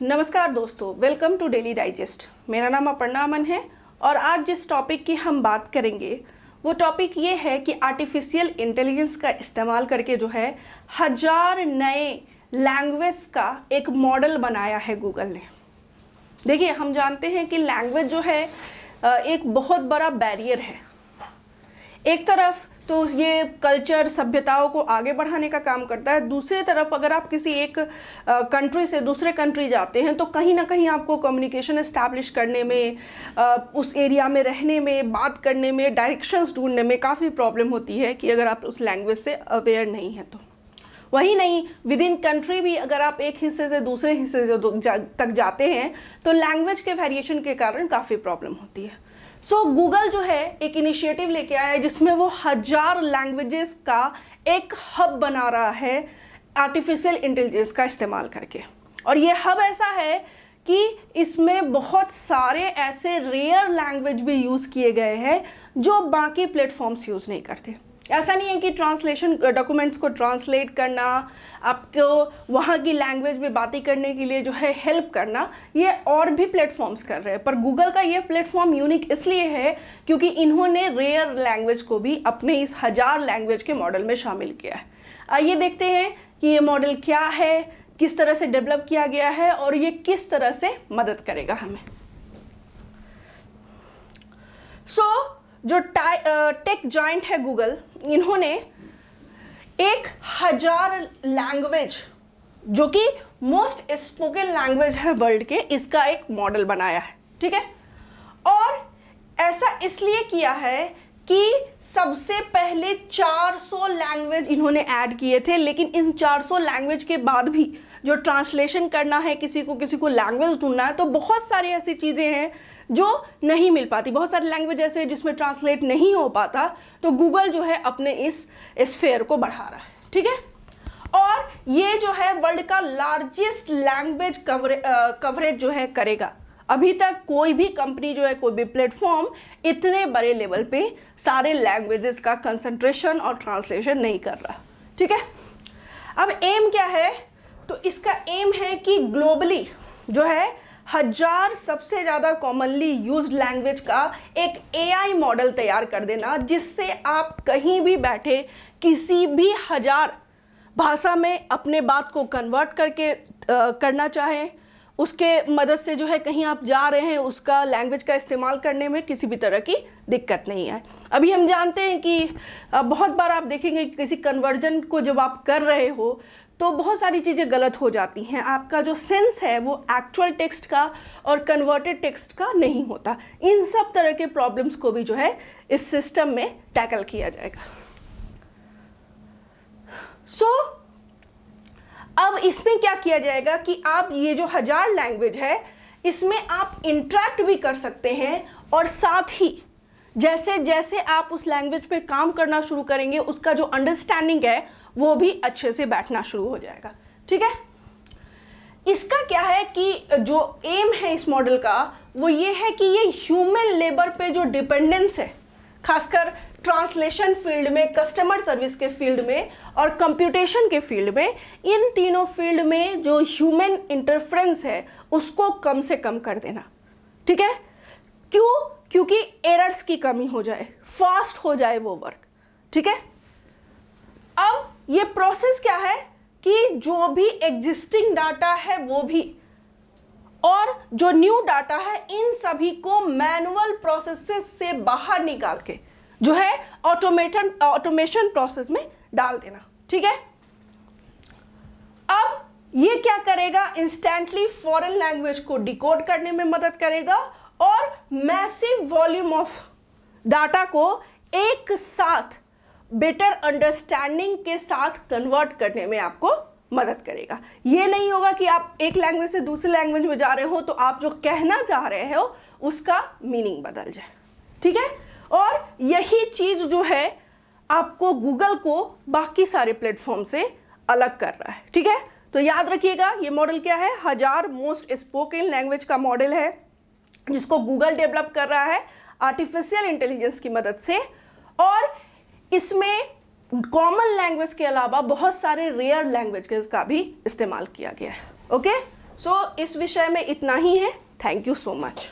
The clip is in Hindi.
नमस्कार दोस्तों, वेलकम टू डेली डाइजेस्ट। मेरा नाम अपर्णा अमन है और आज जिस टॉपिक की हम बात करेंगे वो टॉपिक ये है कि आर्टिफिशियल इंटेलिजेंस का इस्तेमाल करके जो है 1000 नए लैंग्वेज का एक मॉडल बनाया है गूगल ने। देखिए, हम जानते हैं कि लैंग्वेज जो है एक बहुत बड़ा बैरियर है। एक तरफ तो ये कल्चर सभ्यताओं को आगे बढ़ाने का काम करता है, दूसरी तरफ अगर आप किसी एक कंट्री से दूसरे कंट्री जाते हैं तो कहीं ना कहीं आपको कम्युनिकेशन एस्टैब्लिश करने में, उस एरिया में रहने में, बात करने में, डायरेक्शंस ढूंढने में काफ़ी प्रॉब्लम होती है कि अगर आप उस लैंग्वेज से अवेयर नहीं हैं तो। वही नहीं, विद इन कंट्री भी अगर आप एक हिस्से से दूसरे हिस्से तक जाते हैं तो लैंग्वेज के वेरिएशन के कारण काफ़ी प्रॉब्लम होती है। सो गूगल जो है एक इनिशिएटिव लेके आया है जिसमें वो 1000 लैंग्वेजेस का एक हब बना रहा है आर्टिफिशियल इंटेलिजेंस का इस्तेमाल करके। और ये हब ऐसा है कि इसमें बहुत सारे ऐसे रेयर लैंग्वेज भी यूज़ किए गए हैं जो बाकी प्लेटफॉर्म्स यूज़ नहीं करते। ऐसा नहीं है कि ट्रांसलेशन डॉक्यूमेंट्स को ट्रांसलेट करना, आपको वहाँ की लैंग्वेज में बातें करने के लिए जो है हेल्प करना, ये और भी प्लेटफॉर्म्स कर रहे हैं। पर गूगल का ये प्लेटफॉर्म यूनिक इसलिए है क्योंकि इन्होंने रेयर लैंग्वेज को भी अपने इस 1000 लैंग्वेज के मॉडल में शामिल किया है। आइए देखते हैं कि ये मॉडल क्या है, किस तरह से डेवलप किया गया है और ये किस तरह से मदद करेगा हमें। जो टेक जायंट है गूगल, इन्होंने 1000 लैंग्वेज जो कि मोस्ट स्पोकन लैंग्वेज है वर्ल्ड के, इसका एक मॉडल बनाया है। ठीक है, और ऐसा इसलिए किया है कि सबसे पहले 400 लैंग्वेज इन्होंने ऐड किए थे, लेकिन इन 400 लैंग्वेज के बाद भी जो ट्रांसलेशन करना है, किसी को लैंग्वेज ढूंढना है, तो बहुत सारी ऐसी चीज़ें हैं जो नहीं मिल पाती। बहुत सारी लैंग्वेज ऐसे जिसमें ट्रांसलेट नहीं हो पाता, तो गूगल जो है अपने इस स्फेयर को बढ़ा रहा है। ठीक है, और ये जो है वर्ल्ड का लार्जेस्ट लैंग्वेज कवरेज जो है करेगा। अभी तक कोई भी कंपनी जो है, कोई भी प्लेटफॉर्म इतने बड़े लेवल पे सारे लैंग्वेजेस का कंसंट्रेशन और ट्रांसलेशन नहीं कर रहा। ठीक है, अब एम क्या है? तो इसका एम है कि ग्लोबली जो है 1000 सबसे ज़्यादा कॉमनली यूज्ड लैंग्वेज का एक एआई मॉडल तैयार कर देना, जिससे आप कहीं भी बैठे किसी भी 1000 भाषा में अपने बात को कन्वर्ट करके करना चाहें, उसके मदद से जो है कहीं आप जा रहे हैं उसका लैंग्वेज का इस्तेमाल करने में किसी भी तरह की दिक्कत नहीं है। अभी हम जानते हैं कि बहुत बार आप देखेंगे कि किसी कन्वर्जन को जब आप कर रहे हो तो बहुत सारी चीज़ें गलत हो जाती हैं। आपका जो सेंस है वो एक्चुअल टेक्स्ट का और कन्वर्टेड टेक्स्ट का नहीं होता। इन सब तरह के प्रॉब्लम्स को भी जो है इस सिस्टम में टैकल किया जाएगा। अब इसमें क्या किया जाएगा कि आप ये जो 1000 लैंग्वेज है इसमें आप इंटरेक्ट भी कर सकते हैं, और साथ ही जैसे जैसे आप उस लैंग्वेज पे काम करना शुरू करेंगे उसका जो अंडरस्टैंडिंग है वो भी अच्छे से बैठना शुरू हो जाएगा। ठीक है, इसका क्या है कि जो एम है इस मॉडल का वो ये है कि ये ह्यूमन लेबर पे जो डिपेंडेंस है, खासकर ट्रांसलेशन फील्ड में, कस्टमर सर्विस के फील्ड में और कंप्यूटेशन के फील्ड में, इन तीनों फील्ड में जो ह्यूमन इंटरफ्रेंस है उसको कम से कम कर देना। ठीक है, क्यों? क्योंकि एरर्स की कमी हो जाए, फास्ट हो जाए वो वर्क। ठीक है, अब ये प्रोसेस क्या है कि जो भी एग्जिस्टिंग डाटा है वो भी और जो न्यू डाटा है, इन सभी को मैनुअल प्रोसेसेस से बाहर निकाल के जो है ऑटोमेशन प्रोसेस में डाल देना। ठीक है, अब ये क्या करेगा? इंस्टेंटली फॉरेन लैंग्वेज को डिकोड करने में मदद करेगा और मैसिव वॉल्यूम ऑफ डाटा को एक साथ बेटर अंडरस्टैंडिंग के साथ कन्वर्ट करने में आपको मदद करेगा। ये नहीं होगा कि आप एक लैंग्वेज से दूसरे लैंग्वेज में जा रहे हो तो आप जो कहना चाह रहे हो उसका मीनिंग बदल जाए। ठीक है, और यही चीज़ जो है आपको गूगल को बाकी सारे प्लेटफॉर्म से अलग कर रहा है। ठीक है, तो याद रखिएगा ये मॉडल क्या है? 1000 मोस्ट स्पोकन लैंग्वेज का मॉडल है जिसको गूगल डेवलप कर रहा है आर्टिफिशियल इंटेलिजेंस की मदद से, और इसमें कॉमन लैंग्वेज के अलावा बहुत सारे रेयर लैंग्वेज का भी इस्तेमाल किया गया है। ओके, सो इस विषय में इतना ही है। Thank you so much.